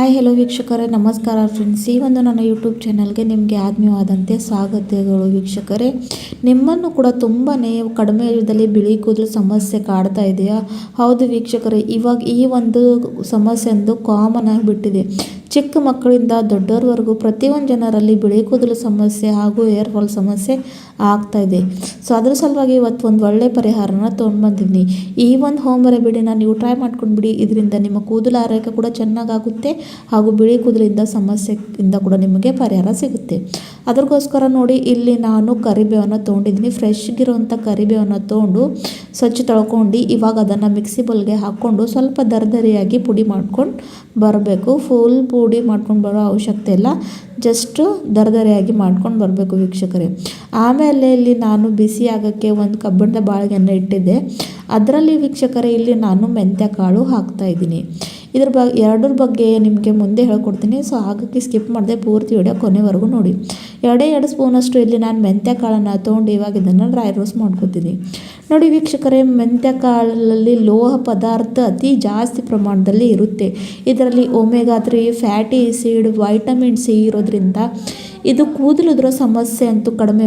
Hi hello ವೀಕ್ಷಕರೇ, ನಮಸ್ಕಾರ friends. ಈ ಒಂದು ನನ್ನ ಯೂಟ್ಯೂಬ್ ಚಾನಲ್ಗೆ ನಿಮಗೆ ಆತ್ಮೀಯವಾದಂತೆ ಸ್ವಾಗತಗಳು ವೀಕ್ಷಕರೇ. ನಿಮ್ಮನ್ನು ಕೂಡ ತುಂಬಾ ಕಡಿಮೆ ಏಜಲ್ಲಿ ಬಿಳಿ ಕೂದಲು ಸಮಸ್ಯೆ ಕಾಡ್ತಾ ಇದೆಯಾ? ಹೌದು ವೀಕ್ಷಕರೇ, ಇವಾಗ ಈ ಒಂದು ಸಮಸ್ಯೆ ಒಂದು ಕಾಮನ್ ಆಗಿಬಿಟ್ಟಿದೆ. ಚಿಕ್ಕ ಮಕ್ಕಳಿಂದ ದೊಡ್ಡವರವರೆಗೂ ಪ್ರತಿಯೊಂದು ಜನರಲ್ಲಿ ಬಿಳಿ ಕೂದಲು ಸಮಸ್ಯೆ ಹಾಗೂ ಹೇರ್ ಫಾಲ್ ಸಮಸ್ಯೆ ಆಗ್ತಾ ಇದೆ. ಸೊ ಅದ್ರ ಸಲುವಾಗಿ ಇವತ್ತು ಒಂದು ಒಳ್ಳೆ ಪರಿಹಾರನ ತೊಗೊಂಡು ಬಂದಿದ್ದೀನಿ. ಈ ಒಂದು ಹೋಮ್ ರೆಮಿಡಿನ ನೀವು ಟ್ರೈ ಮಾಡ್ಕೊಂಡ್ಬಿಡಿ. ಇದರಿಂದ ನಿಮ್ಮ ಕೂದಲು ಆರೈಕೆ ಕೂಡ ಚೆನ್ನಾಗಾಗುತ್ತೆ ಹಾಗೂ ಬಿಳಿ ಕೂದಲಿಂದ ಸಮಸ್ಯೆಯಿಂದ ಕೂಡ ನಿಮಗೆ ಪರಿಹಾರ ಸಿಗುತ್ತೆ. ಅದಕ್ಕೋಸ್ಕರ ನೋಡಿ, ಇಲ್ಲಿ ನಾನು ಕರಿಬೇವನ್ನು ತೊಗೊಂಡಿದ್ದೀನಿ. ಫ್ರೆಶ್ಗಿರುವಂಥ ಕರಿಬೇವನ್ನು ತೊಗೊಂಡು ಸ್ವಚ್ಛ ತೊಳ್ಕೊಂಡು ಇವಾಗ ಅದನ್ನು ಮಿಕ್ಸಿ ಬೌಲ್ಗೆ ಹಾಕ್ಕೊಂಡು ಸ್ವಲ್ಪ ದರದರಿಯಾಗಿ ಪುಡಿ ಮಾಡ್ಕೊಂಡು ಬರಬೇಕು. ಫುಲ್ ಪುಡಿ ಮಾಡ್ಕೊಂಡು ಬರೋ ಅವಶ್ಯಕತೆ ಇಲ್ಲ, ಜಸ್ಟು ದರದರಿಯಾಗಿ ಮಾಡ್ಕೊಂಡು ಬರಬೇಕು ವೀಕ್ಷಕರೇ. ಆಮೇಲೆ ಇಲ್ಲಿ ನಾನು ಬಿಸಿ ಆಗೋಕ್ಕೆ ಒಂದು ಕಬ್ಬಿಣದ ಬಾಳಿಗೆಯನ್ನು ಇಟ್ಟಿದ್ದೆ. ಅದರಲ್ಲಿ ವೀಕ್ಷಕರೇ ಇಲ್ಲಿ ನಾನು ಮೆಂತ್ಯ ಕಾಳು ಹಾಕ್ತಾಯಿದ್ದೀನಿ. ಎರಡರ ಬಗ್ಗೆ ನಿಮಗೆ ಮುಂದೆ ಹೇಳ್ಕೊಡ್ತೀನಿ. ಸೊ ಹಾಗಾಗಿ ಸ್ಕಿಪ್ ಮಾಡಿದೆ, ಪೂರ್ತಿ ವಿಡಿಯೋ ಕೊನೆವರೆಗೂ ನೋಡಿ. 2 ಸ್ಪೂನಷ್ಟು ಇಲ್ಲಿ ನಾನು ಮೆಂತ್ಯ ಕಾಳನ್ನು ತೊಗೊಂಡು ಇವಾಗ ಇದನ್ನು ಡ್ರೈ ರೋಸ್ಟ್ ಮಾಡ್ಕೊತೀನಿ. ನೋಡಿ ವೀಕ್ಷಕರೇ, ಮೆಂತ್ಯ ಕಾಳಲ್ಲಿ ಲೋಹ ಪದಾರ್ಥ ಅತಿ ಜಾಸ್ತಿ ಪ್ರಮಾಣದಲ್ಲಿ ಇರುತ್ತೆ. ಇದರಲ್ಲಿ omega 3 fatty acid, vitamin C ಇರೋದ್ರಿಂದ ಇದು ಕೂದಲುದ್ರ ಸಮಸ್ಯೆ ಅಂತೂ ಕಡಿಮೆ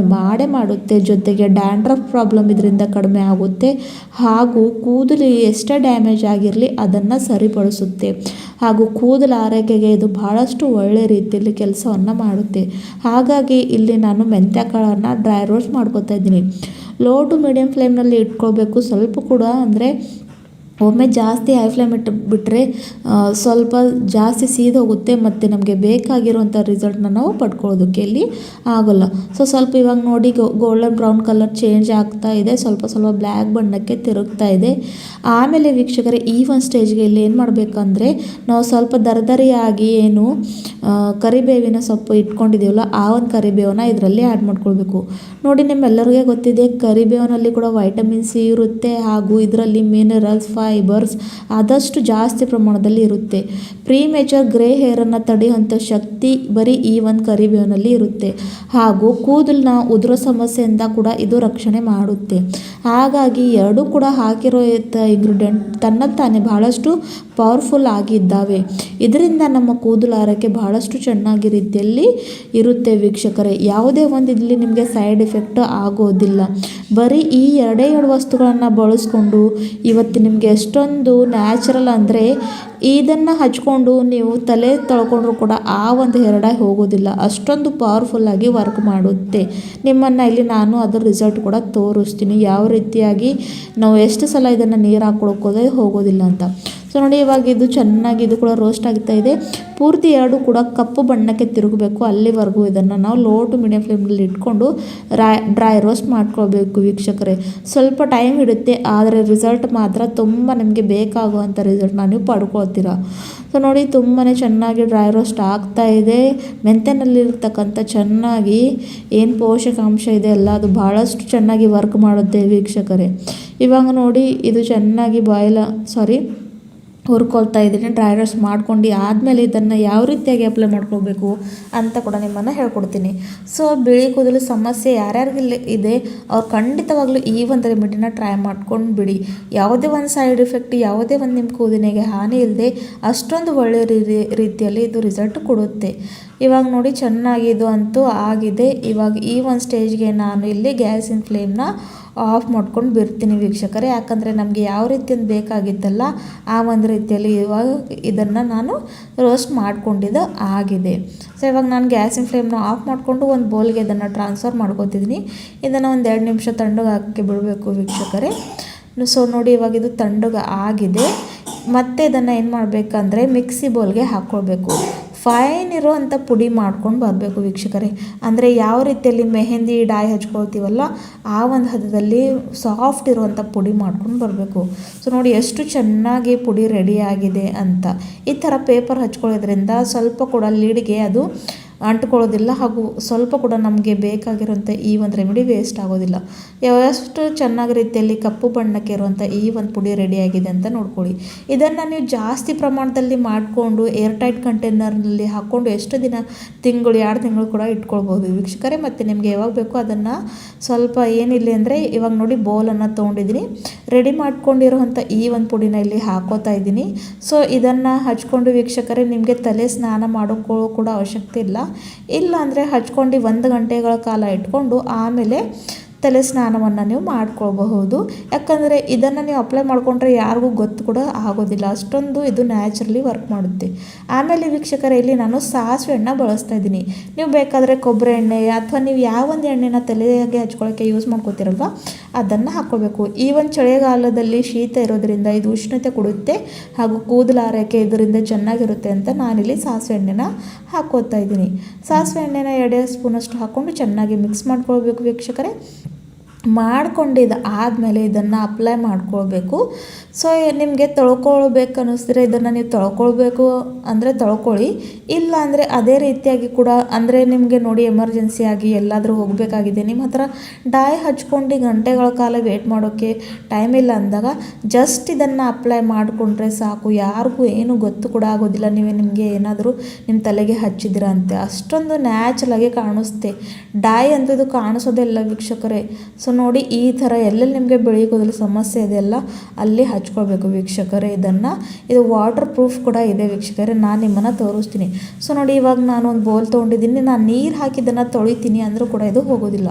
ಮಾಡುತ್ತೆ. ಜೊತೆಗೆ ಡ್ಯಾಂಡ್ರಫ್ ಪ್ರಾಬ್ಲಮ್ ಇದರಿಂದ ಕಡಿಮೆ ಆಗುತ್ತೆ ಹಾಗೂ ಕೂದಲು ಎಷ್ಟೇ ಡ್ಯಾಮೇಜ್ ಆಗಿರಲಿ ಅದನ್ನು ಸರಿಪಡಿಸುತ್ತೆ ಹಾಗೂ ಕೂದಲ ಆರೈಕೆಗೆ ಇದು ಬಹಳಷ್ಟು ಒಳ್ಳೆ ರೀತಿಯಲ್ಲಿ ಕೆಲಸವನ್ನು ಮಾಡುತ್ತೆ. ಹಾಗಾಗಿ ಇಲ್ಲಿ ನಾನು ಮೆಂತ್ಯ ಕಾಳನ್ನು ಡ್ರೈ ರೋಸ್ಟ್ ಮಾಡ್ಕೊತಾ ಇದ್ದೀನಿ. ಲೋ ಟು ಮೀಡಿಯಮ್ ಫ್ಲೇಮ್ನಲ್ಲಿ ಇಟ್ಕೋಬೇಕು. ಸ್ವಲ್ಪ ಕೂಡ ಅಂದರೆ ಒಮ್ಮೆ ಜಾಸ್ತಿ ಹೈ ಫ್ಲೇಮ್ ಬಿಟ್ಟರೆ ಸ್ವಲ್ಪ ಜಾಸ್ತಿ ಸೀದು ಹೋಗುತ್ತೆ ಮತ್ತು ನಮಗೆ ಬೇಕಾಗಿರುವಂಥ ರಿಸಲ್ಟ್ನ ನಾವು ಪಡ್ಕೊಳ್ಳೋದಕ್ಕೆ ಇಲ್ಲಿ ಆಗೋಲ್ಲ. ಸೊ ಸ್ವಲ್ಪ ಇವಾಗ ನೋಡಿ ಗೋಲ್ಡನ್ ಬ್ರೌನ್ ಕಲರ್ ಚೇಂಜ್ ಆಗ್ತಾ ಇದೆ, ಸ್ವಲ್ಪ ಬ್ಲ್ಯಾಕ್ ಬಣ್ಣಕ್ಕೆ ತಿರುಗ್ತಾ ಇದೆ. ಆಮೇಲೆ ವೀಕ್ಷಕರೇ, ಈ ಒಂದು ಸ್ಟೇಜ್ಗೆ ಇಲ್ಲಿ ಏನು ಮಾಡಬೇಕಂದ್ರೆ ನಾವು ಸ್ವಲ್ಪ ದರದರಿಯಾಗಿ ಏನು ಕರಿಬೇವಿನ ಸೊಪ್ಪು ಇಟ್ಕೊಂಡಿದ್ದೀವಲ್ಲ ಆ ಒಂದು ಕರಿಬೇವನ್ನ ಇದರಲ್ಲಿ ಆ್ಯಡ್ ಮಾಡ್ಕೊಳ್ಬೇಕು. ನೋಡಿ, ನಿಮ್ಮೆಲ್ಲರಿಗೂ ಗೊತ್ತಿದೆ ಕರಿಬೇವಿನಲ್ಲಿ ಕೂಡ ವೈಟಮಿನ್ ಸಿ ಇರುತ್ತೆ ಹಾಗೂ ಇದರಲ್ಲಿ ಮಿನರಲ್ಸ್, ಫೈಬರ್ಸ್ ಆದಷ್ಟು ಜಾಸ್ತಿ ಪ್ರಮಾಣದಲ್ಲಿ ಇರುತ್ತೆ. ಪ್ರೀಮೇಚರ್ ಗ್ರೇ ಹೇರನ್ನು ತಡೆಯುವಂಥ ಶಕ್ತಿ ಬರೀ ಈ ಒಂದು ಕರಿಬೇವಿನಲ್ಲಿ ಇರುತ್ತೆ ಹಾಗೂ ಕೂದಲನ್ನ ಉದುರೋ ಸಮಸ್ಯೆಯಿಂದ ಕೂಡ ಇದು ರಕ್ಷಣೆ ಮಾಡುತ್ತೆ. ಹಾಗಾಗಿ ಎರಡೂ ಕೂಡ ಹಾಕಿರೋ ಇಂಗ್ರೀಡಿಯೆಂಟ್ ತನ್ನತ್ತಾನೆ ಬಹಳಷ್ಟು ಪವರ್ಫುಲ್ ಆಗಿದ್ದಾವೆ. ಇದರಿಂದ ನಮ್ಮ ಕೂದಲು ಆರೈಕೆ ಬಹಳಷ್ಟು ಚೆನ್ನಾಗಿ ರೀತಿಯಲ್ಲಿ ಇರುತ್ತೆ ವೀಕ್ಷಕರೇ. ಯಾವುದೇ ಒಂದು ಇಲ್ಲಿ ನಿಮಗೆ ಸೈಡ್ ಎಫೆಕ್ಟ್ ಆಗೋದಿಲ್ಲ. ಬರೀ ಈ 2 ವಸ್ತುಗಳನ್ನು ಬಳಸ್ಕೊಂಡು ಇವತ್ತು ನಿಮಗೆ ಎಷ್ಟೊಂದು ನ್ಯಾಚುರಲ್ ಅಂದರೆ ಇದನ್ನು ಹಚ್ಕೊಂಡು ನೀವು ತಲೆ ತೊಳ್ಕೊಂಡ್ರೂ ಕೂಡ ಆ ಒಂದು ಹೆರಡಾಗಿ ಹೋಗೋದಿಲ್ಲ, ಅಷ್ಟೊಂದು ಪವರ್ಫುಲ್ಲಾಗಿ ವರ್ಕ್ ಮಾಡುತ್ತೆ. ನಿಮ್ಮನ್ನು ಇಲ್ಲಿ ನಾನು ಅದರ ರಿಸಲ್ಟ್ ಕೂಡ ತೋರಿಸ್ತೀನಿ, ಯಾವ ರೀತಿಯಾಗಿ ನಾವು ಎಷ್ಟು ಸಲ ಇದನ್ನು ನೀರು ಹಾಕ್ಕೊಳಕೋದೇ ಹೋಗೋದಿಲ್ಲ ಅಂತ. ಸೊ ನೋಡಿ, ಇವಾಗ ಇದು ಚೆನ್ನಾಗಿ ಇದು ಕೂಡ ರೋಸ್ಟ್ ಆಗ್ತಾ ಇದೆ. ಪೂರ್ತಿ 2 ಕೂಡ ಕಪ್ಪು ಬಣ್ಣಕ್ಕೆ ತಿರುಗಬೇಕು. ಅಲ್ಲಿವರೆಗೂ ಇದನ್ನು ನಾವು ಲೋ ಟು ಮೀಡಿಯಮ್ ಫ್ಲೇಮ್ನಲ್ಲಿ ಇಟ್ಕೊಂಡು ಡ್ರೈ ರೋಸ್ಟ್ ಮಾಡ್ಕೊಳ್ಬೇಕು ವೀಕ್ಷಕರೇ. ಸ್ವಲ್ಪ ಟೈಮ್ ಹಿಡಿಯುತ್ತೆ, ಆದರೆ ರಿಸಲ್ಟ್ ಮಾತ್ರ ತುಂಬ ನಿಮಗೆ ಬೇಕಾಗುವಂಥ ರಿಸಲ್ಟ್ನ ನೀವು ಪಡ್ಕೊಳ್ತೀರ. ಸೊ ನೋಡಿ, ತುಂಬಾ ಚೆನ್ನಾಗಿ ಡ್ರೈ ರೋಸ್ಟ್ ಆಗ್ತಾ ಇದೆ. ಮೆಂತ್ಯನಲ್ಲಿರ್ತಕ್ಕಂಥ ಚೆನ್ನಾಗಿ ಏನು ಪೋಷಕಾಂಶ ಇದೆ ಅಲ್ಲ, ಅದು ಭಾಳಷ್ಟು ಚೆನ್ನಾಗಿ ವರ್ಕ್ ಮಾಡುತ್ತೆ ವೀಕ್ಷಕರೇ. ಇವಾಗ ನೋಡಿ, ಇದು ಚೆನ್ನಾಗಿ ಹುರ್ಕೊಳ್ತಾ ಇದ್ದೀನಿ. ಡ್ರೈ ರೋಸ್ಟ್ ಮಾಡ್ಕೊಂಡು ಆದಮೇಲೆ ಇದನ್ನು ಯಾವ ರೀತಿಯಾಗಿ ಅಪ್ಲೈ ಮಾಡ್ಕೊಳ್ಬೇಕು ಅಂತ ಕೂಡ ನಿಮ್ಮನ್ನು ಹೇಳ್ಕೊಡ್ತೀನಿ. ಸೊ ಬಿಳಿ ಕೂದಲು ಸಮಸ್ಯೆ ಯಾರ್ಯಾರಿಗಿಲ್ಲ ಇದೆ ಅವ್ರು ಖಂಡಿತವಾಗ್ಲೂ ಈ ಒಂದು ರೆಮಿಡಿನ ಟ್ರೈ ಮಾಡ್ಕೊಂಡು ಬಿಡಿ. ಯಾವುದೇ ಒಂದು ಸೈಡ್ ಎಫೆಕ್ಟ್, ಯಾವುದೇ ಒಂದು ನಿಮ್ಮ ಕೂದಲಿಗೆ ಹಾನಿ ಇಲ್ಲದೆ ಅಷ್ಟೊಂದು ಒಳ್ಳೆಯ ರೀತಿಯಲ್ಲಿ ಇದು ರಿಸಲ್ಟ್ ಕೊಡುತ್ತೆ. ಇವಾಗ ನೋಡಿ, ಚೆನ್ನಾಗಿ ಇದು ಅಂತೂ ಆಗಿದೆ. ಇವಾಗ ಈ ಒಂದು ಸ್ಟೇಜ್ಗೆ ನಾನು ಇಲ್ಲಿ ಗ್ಯಾಸಿನ ಫ್ಲೇಮ್ನ ಆಫ್ ಮಾಡ್ಕೊಂಡು ಬಿಡ್ತೀನಿ ವೀಕ್ಷಕರೇ. ಯಾಕಂದರೆ ನಮಗೆ ಯಾವ ರೀತಿಯಿಂದ ಬೇಕಾಗಿತ್ತಲ್ಲ ಆ ಒಂದು ರೀತಿಯಲ್ಲಿ ಇವಾಗ ಇದನ್ನು ನಾನು ರೋಸ್ಟ್ ಮಾಡ್ಕೊಂಡಿದ್ದು ಆಗಿದೆ. ಸೊ ಇವಾಗ ನಾನು ಗ್ಯಾಸಿನ ಫ್ಲೇಮ್ನ ಆಫ್ ಮಾಡಿಕೊಂಡು ಒಂದು ಬೌಲ್ಗೆ ಇದನ್ನು ಟ್ರಾನ್ಸ್ಫರ್ ಮಾಡ್ಕೊತಿದ್ದೀನಿ. ಇದನ್ನು ಒಂದು 2 ನಿಮಿಷ ತಣ್ಣಗೆ ಹಾಕಿ ಬಿಡಬೇಕು ವೀಕ್ಷಕರೇ. ಸೊ ನೋಡಿ, ಇವಾಗ ಇದು ತಣ್ಣಗೆ ಆಗಿದೆ. ಮತ್ತು ಇದನ್ನು ಏನು ಮಾಡಬೇಕಂದ್ರೆ ಮಿಕ್ಸಿ ಬೌಲ್ಗೆ ಹಾಕ್ಕೊಳ್ಬೇಕು. ಫೈನ್ ಇರೋವಂಥ ಪುಡಿ ಮಾಡ್ಕೊಂಡು ಬರಬೇಕು ವೀಕ್ಷಕರೇ. ಅಂದರೆ ಯಾವ ರೀತಿಯಲ್ಲಿ ಮೆಹಂದಿ ಡಾಯ್ ಹಚ್ಕೊಳ್ತೀವಲ್ಲ ಆ ಒಂದು ಹದದಲ್ಲಿ ಸಾಫ್ಟ್ ಇರುವಂಥ ಪುಡಿ ಮಾಡ್ಕೊಂಡು ಬರಬೇಕು. ಸೊ ನೋಡಿ ಎಷ್ಟು ಚೆನ್ನಾಗಿ ಪುಡಿ ರೆಡಿ ಆಗಿದೆ ಅಂತ. ಈ ಥರ ಪೇಪರ್ ಹಚ್ಕೊಳ್ಳೋದ್ರಿಂದ ಸ್ವಲ್ಪ ಕೂಡ ಲೀಡ್ಗೆ ಅದು ಅಂಟ್ಕೊಳ್ಳೋದಿಲ್ಲ ಹಾಗೂ ಸ್ವಲ್ಪ ಕೂಡ ನಮಗೆ ಬೇಕಾಗಿರುವಂಥ ಈ ಒಂದು ರೆಮಿಡಿ ವೇಸ್ಟ್ ಆಗೋದಿಲ್ಲ. ಎಷ್ಟು ಚೆನ್ನಾಗಿ ರೀತಿಯಲ್ಲಿ ಕಪ್ಪು ಬಣ್ಣಕ್ಕೆ ಇರುವಂಥ ಈ ಒಂದು ಪುಡಿ ರೆಡಿಯಾಗಿದೆ ಅಂತ ನೋಡ್ಕೊಳ್ಳಿ. ಇದನ್ನು ನೀವು ಜಾಸ್ತಿ ಪ್ರಮಾಣದಲ್ಲಿ ಮಾಡಿಕೊಂಡು ಏರ್ ಟೈಟ್ ಕಂಟೈನರ್ನಲ್ಲಿ ಹಾಕ್ಕೊಂಡು ಎಷ್ಟು ದಿನ ತಿಂಗಳು 2 ತಿಂಗಳು ಕೂಡ ಇಟ್ಕೊಳ್ಬೋದು ವೀಕ್ಷಕರೇ. ಮತ್ತು ನಿಮಗೆ ಯಾವಾಗ ಬೇಕೋ ಅದನ್ನು ಸ್ವಲ್ಪ ಏನಿಲ್ಲ ಅಂದರೆ ಇವಾಗ ನೋಡಿ ಬೌಲನ್ನು ತೊಗೊಂಡಿದ್ದೀನಿ, ರೆಡಿ ಮಾಡ್ಕೊಂಡಿರುವಂಥ ಈ ಒಂದು ಪುಡಿನ ಇಲ್ಲಿ ಹಾಕೋತಾ ಇದ್ದೀನಿ. ಸೊ ಇದನ್ನು ಹಚ್ಕೊಂಡು ವೀಕ್ಷಕರೇ ನಿಮಗೆ ತಲೆ ಸ್ನಾನ ಮಾಡೋಕ್ಕೂ ಕೂಡ ಅವಶ್ಯಕತೆ ಇಲ್ಲ ಅಂದರೆ ಹಚ್ಕೊಂಡು 1 ಗಂಟೆಗಳ ಕಾಲ ಇಟ್ಕೊಂಡು ಆಮೇಲೆ ತಲೆ ಸ್ನಾನವನ್ನು ನೀವು ಮಾಡ್ಕೊಳ್ಬಹುದು. ಯಾಕಂದರೆ ಇದನ್ನು ನೀವು ಅಪ್ಲೈ ಮಾಡಿಕೊಂಡ್ರೆ ಯಾರಿಗೂ ಗೊತ್ತು ಕೂಡ ಆಗೋದಿಲ್ಲ, ಅಷ್ಟೊಂದು ಇದು ನ್ಯಾಚುರಲಿ ವರ್ಕ್ ಮಾಡುತ್ತೆ. ಆಮೇಲೆ ವೀಕ್ಷಕರೇ ಇಲ್ಲಿ ನಾನು ಸಾಸಿವೆ ಎಣ್ಣೆ ಬಳಸ್ತಾ ಇದ್ದೀನಿ. ನೀವು ಬೇಕಾದರೆ ಕೊಬ್ಬರಿ ಎಣ್ಣೆ ಅಥವಾ ನೀವು ಯಾವೊಂದು ಎಣ್ಣೆನ ತಲೆಗೆ ಹಚ್ಕೊಳ್ಳೋಕ್ಕೆ ಯೂಸ್ ಮಾಡ್ಕೋತೀರಲ್ವ ಅದನ್ನು ಹಾಕ್ಕೊಳ್ಬೇಕು. ಈ ಒಂದು ಚಳಿಗಾಲದಲ್ಲಿ ಶೀತ ಇರೋದ್ರಿಂದ ಇದು ಉಷ್ಣತೆ ಕೊಡುತ್ತೆ ಹಾಗೂ ಕೂದಲು ಆರೈಕೆ ಇದರಿಂದ ಚೆನ್ನಾಗಿರುತ್ತೆ ಅಂತ ನಾನಿಲ್ಲಿ ಸಾಸಿವೆ ಎಣ್ಣೆನ ಹಾಕ್ಕೋತಾ ಇದ್ದೀನಿ. ಸಾಸಿವೆ ಎಣ್ಣೆನ 2 ಸ್ಪೂನಷ್ಟು ಹಾಕ್ಕೊಂಡು ಚೆನ್ನಾಗಿ ಮಿಕ್ಸ್ ಮಾಡ್ಕೊಳ್ಬೇಕು ವೀಕ್ಷಕರೇ. ಮಾಡ್ಕೊಂಡಿದ್ದು ಆದಮೇಲೆ ಇದನ್ನು ಅಪ್ಲೈ ಮಾಡ್ಕೊಳ್ಬೇಕು. ಸೊ ನಿಮಗೆ ತೊಳ್ಕೊಳ್ಬೇಕು ಅನ್ನಿಸಿದ್ರೆ ಇದನ್ನು ನೀವು ತೊಳ್ಕೊಳ್ಬೇಕು ಅಂದರೆ ತೊಳ್ಕೊಳ್ಳಿ, ಇಲ್ಲ ಅಂದರೆ ಅದೇ ರೀತಿಯಾಗಿ ಕೂಡ ಅಂದರೆ ನಿಮಗೆ ನೋಡಿ ಎಮರ್ಜೆನ್ಸಿಯಾಗಿ ಎಲ್ಲಾದರೂ ಹೋಗಬೇಕಾಗಿದೆ, ನಿಮ್ಮ ಹತ್ರ ಡೈ ಹಚ್ಕೊಂಡು ಗಂಟೆಗಳ ಕಾಲ ವೇಟ್ ಮಾಡೋಕ್ಕೆ ಟೈಮ್ ಇಲ್ಲ ಅಂದಾಗ ಜಸ್ಟ್ ಇದನ್ನು ಅಪ್ಲೈ ಮಾಡಿಕೊಂಡ್ರೆ ಸಾಕು. ಯಾರಿಗೂ ಏನು ಗೊತ್ತು ಕೂಡ ಆಗೋದಿಲ್ಲ ನಿಮಗೆ ಏನಾದರೂ ನಿಮ್ಮ ತಲೆಗೆ ಹಚ್ಚಿದ್ದೀರಾ ಅಂತ. ಅಷ್ಟೊಂದು ನ್ಯಾಚುರಲಾಗಿ ಕಾಣಿಸುತ್ತೆ. ಡೈ ಅಂಥದ್ದು ಕಾಣಿಸೋದೇ ಇಲ್ಲ ವೀಕ್ಷಕರೇ. ಸೊ ನೋಡಿ ಈ ಥರ ಎಲ್ಲೆಲ್ಲಿ ನಿಮಗೆ ಬಿಳಿ ಕೂದಲು ಸಮಸ್ಯೆ ಇದೆಯಲ್ಲ ಅಲ್ಲಿ ಹಚ್ಕೊಳ್ಬೇಕು ವೀಕ್ಷಕರೇ. ಇದು ವಾಟರ್ ಪ್ರೂಫ್ ಕೂಡ ಇದೆ ವೀಕ್ಷಕರೇ, ನಾನು ನಿಮ್ಮನ್ನು ತೋರಿಸ್ತೀನಿ. ಸೊ ನೋಡಿ ಇವಾಗ ನಾನು ಒಂದು ಬೌಲ್ ತೊಗೊಂಡಿದ್ದೀನಿ, ನಾನು ನೀರು ಹಾಕಿದ್ದನ್ನು ತೊಳಿತೀನಿ ಅಂದರೂ ಕೂಡ ಇದು ಹೋಗೋದಿಲ್ಲ.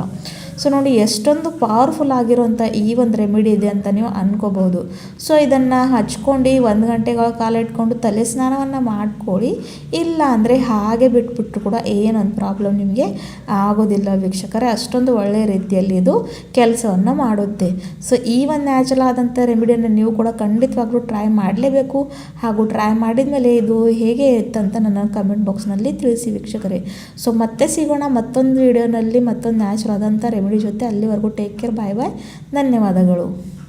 ಸೊ ನೋಡಿ ಎಷ್ಟೊಂದು ಪವರ್ಫುಲ್ ಆಗಿರೋಂಥ ಈ ಒಂದು ರೆಮಿಡಿ ಇದೆ ಅಂತ ನೀವು ಅನ್ಕೋಬಹುದು. ಸೊ ಇದನ್ನು ಹಚ್ಕೊಂಡು 1 ಗಂಟೆಗಳ ಕಾಲ ಇಟ್ಕೊಂಡು ತಲೆ ಸ್ನಾನವನ್ನು ಮಾಡ್ಕೊಳ್ಳಿ, ಇಲ್ಲ ಅಂದರೆ ಹಾಗೆ ಬಿಟ್ಬಿಟ್ರು ಕೂಡ ಏನೊಂದು ಪ್ರಾಬ್ಲಮ್ ನಿಮಗೆ ಆಗೋದಿಲ್ಲ ವೀಕ್ಷಕರೇ. ಅಷ್ಟೊಂದು ಒಳ್ಳೆಯ ರೀತಿಯಲ್ಲಿ ಇದು ಕೆಲಸವನ್ನು ಮಾಡುತ್ತೆ. ಸೊ ಈ ಒಂದು ನ್ಯಾಚುರಲ್ ಆದಂಥ ರೆಮಿಡಿಯನ್ನು ನೀವು ಕೂಡ ಖಂಡಿತವಾಗ್ಲೂ ಟ್ರೈ ಮಾಡಲೇಬೇಕು. ಹಾಗೂ ಟ್ರೈ ಮಾಡಿದ ಮೇಲೆ ಇದು ಹೇಗೆ ಇತ್ತಂತ ನನ್ನ ಕಮೆಂಟ್ ಬಾಕ್ಸ್ನಲ್ಲಿ ತಿಳಿಸಿ ವೀಕ್ಷಕರೇ. ಸೊ ಮತ್ತೆ ಸಿಗೋಣ ಮತ್ತೊಂದು ವಿಡಿಯೋನಲ್ಲಿ ಮತ್ತೊಂದು ನ್ಯಾಚುರಲ್ ಆದಂಥ ರೆಮಿಡಿ ಜೊತೆ. ಅಲ್ಲಿವರೆಗೂ ಟೇಕ್ ಕೇರ್, ಬಾಯ್ ಬಾಯ್, ಧನ್ಯವಾದಗಳು.